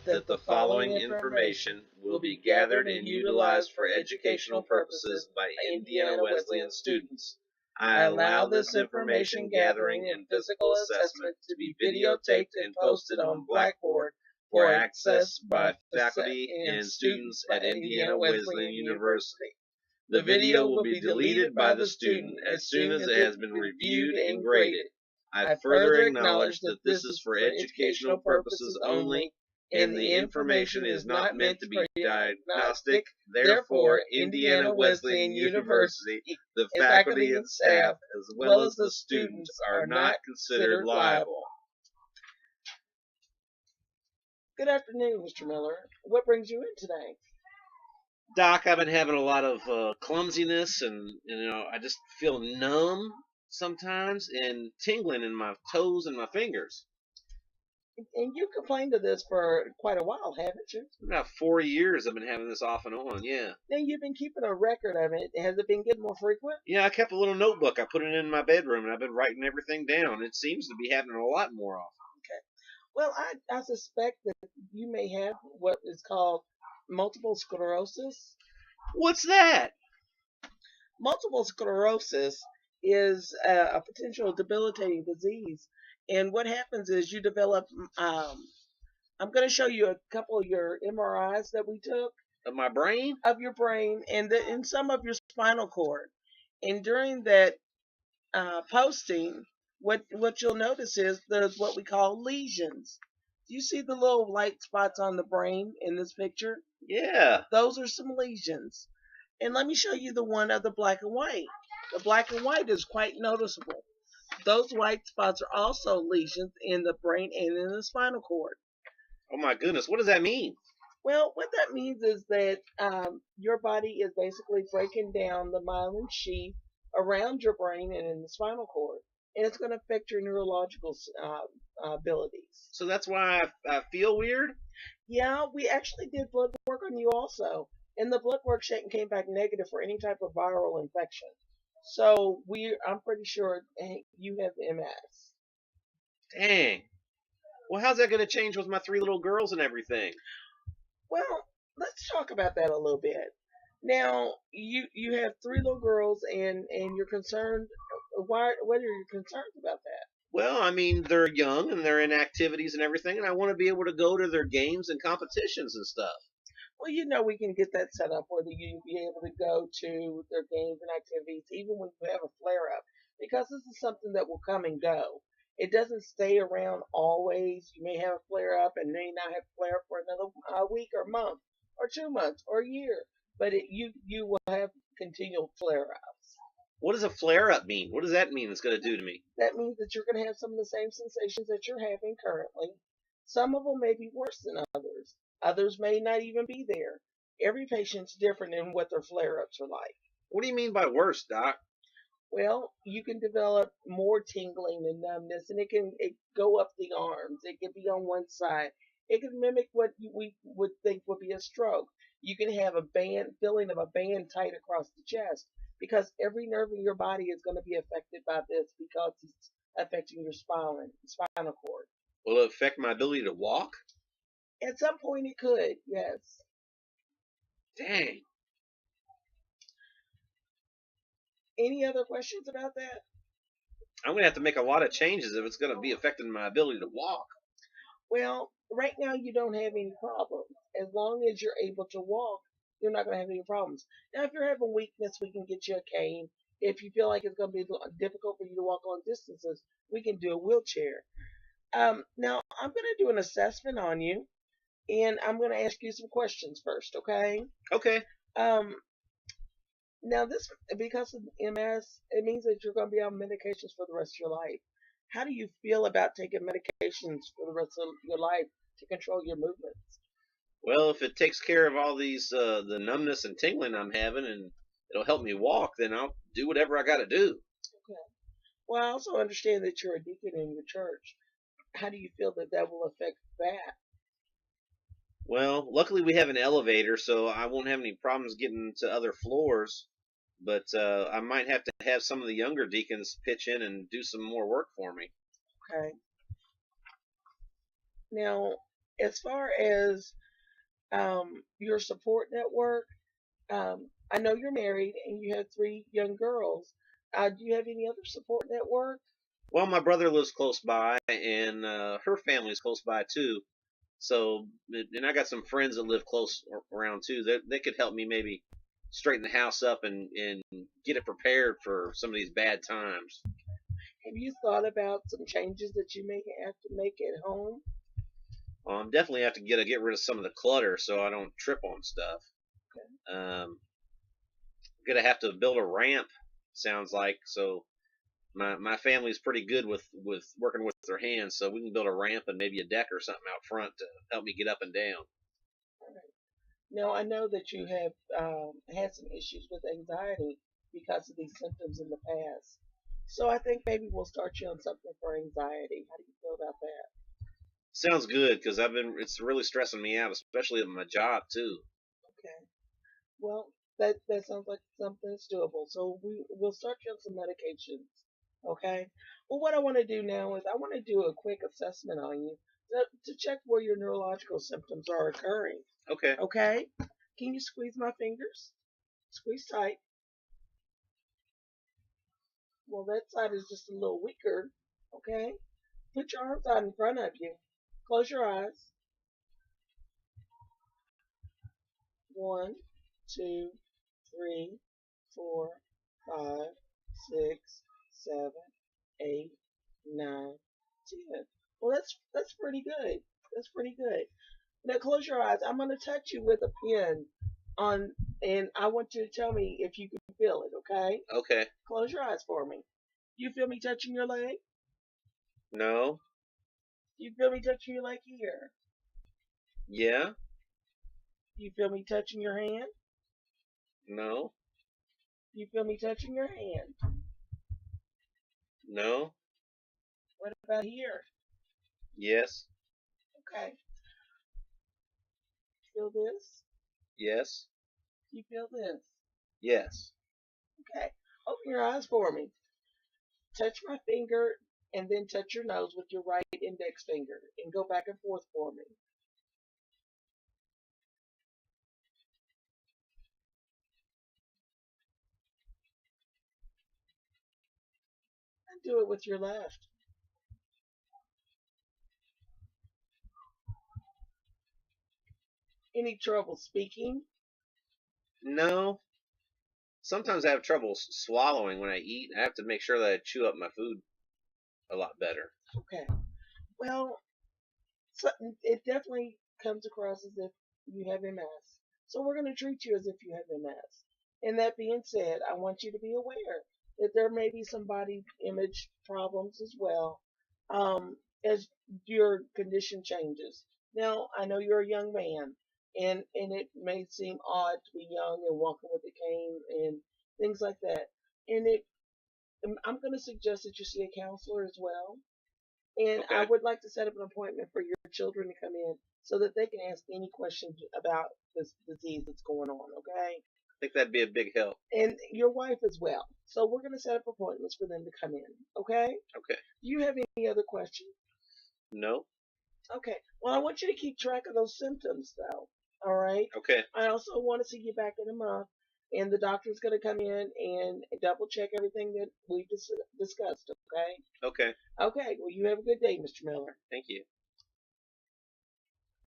that the following information will be gathered and utilized for educational purposes by Indiana Wesleyan students. I allow this information gathering and physical assessment to be videotaped and posted on Blackboard for access by faculty and students at Indiana Wesleyan University. The video will be deleted by the student as soon as it has been reviewed and graded. I further acknowledge that this is for educational purposes only, and the information is not meant to be diagnostic. Therefore, Indiana Wesleyan University, the faculty and staff, as well as the students, are not considered liable. Good afternoon, Mr. Miller. What brings you in today? Doc, I've been having a lot of clumsiness, and I just feel numb sometimes and tingling in my toes and my fingers. And you complained of this for quite a while, haven't you? About 4 years I've been having this off and on, yeah. Now you've been keeping a record of it. Has it been getting more frequent? Yeah, I kept a little notebook. I put it in my bedroom, and I've been writing everything down. It seems to be happening a lot more often. Okay. Well, I suspect that you may have what is called multiple sclerosis. What's that? Multiple sclerosis is a potential debilitating disease. And what happens is you develop, I'm going to show you a couple of your MRIs that we took. Of my brain? Of your brain and some of your spinal cord. And during that posting, what you'll notice is there's what we call lesions. Do you see the little light spots on the brain in this picture? Yeah. Those are some lesions. And let me show you the one of the black and white. The black and white is quite noticeable. Those white spots are also lesions in the brain and in the spinal cord. Oh my goodness, what does that mean? Well, what that means is that your body is basically breaking down the myelin sheath around your brain and in the spinal cord. And it's going to affect your neurological abilities. So that's why I feel weird? Yeah, we actually did blood work on you also. And the blood work came back negative for any type of viral infection. So I'm pretty sure you have MS. Dang. Well, how's that going to change with my 3 little girls and everything? Well, let's talk about that a little bit. Now, you have 3 little girls, and you're concerned. What are your concerns about that? Well, I mean, they're young and they're in activities and everything, and I want to be able to go to their games and competitions and stuff. Well, we can get that set up where you be able to go to their games and activities even when you have a flare up, because this is something that will come and go. It doesn't stay around always. You may have a flare up and may not have a flare up for another week or month or 2 months or a year, but you will have continual flare ups. What does a flare up mean? What does that mean it's going to do to me? That means that you're going to have some of the same sensations that you're having currently. Some of them may be worse than others. Others may not even be there. Every patient's different in what their flare-ups are like. What do you mean by worse, Doc? Well, you can develop more tingling and numbness, and it go up the arms. It can be on one side. It can mimic what we would think would be a stroke. You can have a feeling of a band tight across the chest, because every nerve in your body is going to be affected by this because it's affecting your spinal cord. Will it affect my ability to walk? At some point it could, yes. Dang. Any other questions about that? I'm going to have to make a lot of changes if it's going to be affecting my ability to walk. Well, right now you don't have any problems. As long as you're able to walk, you're not going to have any problems. Now, if you're having weakness, we can get you a cane. If you feel like it's going to be difficult for you to walk long distances, we can do a wheelchair. Now, I'm going to do an assessment on you, and I'm going to ask you some questions first, okay? Okay. Now, because of MS, it means that you're going to be on medications for the rest of your life. How do you feel about taking medications for the rest of your life to control your movements? Well, if it takes care of all these, the numbness and tingling I'm having, and it'll help me walk, then I'll do whatever I got to do. Okay. Well, I also understand that you're a deacon in your church. How do you feel that will affect that? Well, luckily we have an elevator, so I won't have any problems getting to other floors. But I might have to have some of the younger deacons pitch in and do some more work for me. Okay. Now, as far as your support network, I know you're married and you have three young girls. Do you have any other support network? Well, my brother lives close by, and her family's close by too. So, and I got some friends that live close around too. They could help me maybe straighten the house up and get it prepared for some of these bad times. Have you thought about some changes that you may have to make at home? Definitely have to get rid of some of the clutter so I don't trip on stuff. Um, gonna have to build a ramp. Sounds like so. My family's pretty good with working with their hands, so we can build a ramp and maybe a deck or something out front to help me get up and down. Okay. Now, I know that you have had some issues with anxiety because of these symptoms in the past. So I think maybe we'll start you on something for anxiety. How do you feel about that? Sounds good because it's really stressing me out, especially at my job too. Okay. Well, that sounds like something that's doable. So we'll start you on some medications. Okay. Well, what I want to do now is I want to do a quick assessment on you to check where your neurological symptoms are occurring. Okay. Okay. Can you squeeze my fingers? Squeeze tight. Well, that side is just a little weaker. Okay. Put your arms out in front of you. Close your eyes. 1, 2, 3, 4, 5, 6, 7, 8, 9, 10. Well, that's pretty good. That's pretty good. Now close your eyes. I'm gonna touch you with a pen on, and I want you to tell me if you can feel it. Okay? Okay. Close your eyes for me. You feel me touching your leg? No. You feel me touching your leg here? Yeah. You feel me touching your hand? No. You feel me touching your hand? No. What about here? Yes. Okay. Feel this? Yes. You feel this? Yes. Okay. Open your eyes for me. Touch my finger and then touch your nose with your right index finger and go back and forth for me. And do it with your left. Any trouble speaking? No. Sometimes I have trouble swallowing when I eat. I have to make sure that I chew up my food a lot better. Okay. Well, so it definitely comes across as if you have MS. So we're going to treat you as if you have MS. And that being said, I want you to be aware that there may be some body image problems as well as your condition changes. Now, I know you're a young man, and it may seem odd to be young and walking with a cane and things like that. And I'm going to suggest that you see a counselor as well, and I Okay. would like to set up an appointment for your children to come in so that they can ask any questions about this disease that's going on, okay? I think that'd be a big help. And your wife as well. So we're going to set up appointments for them to come in, okay? Okay. Do you have any other questions? No. Okay. Well, I want you to keep track of those symptoms, though, all right? Okay. I also want to see you back in a month, and the doctor's going to come in and double check everything that we've discussed, okay? Okay. Okay. Well, you have a good day, Mr. Miller. Thank you.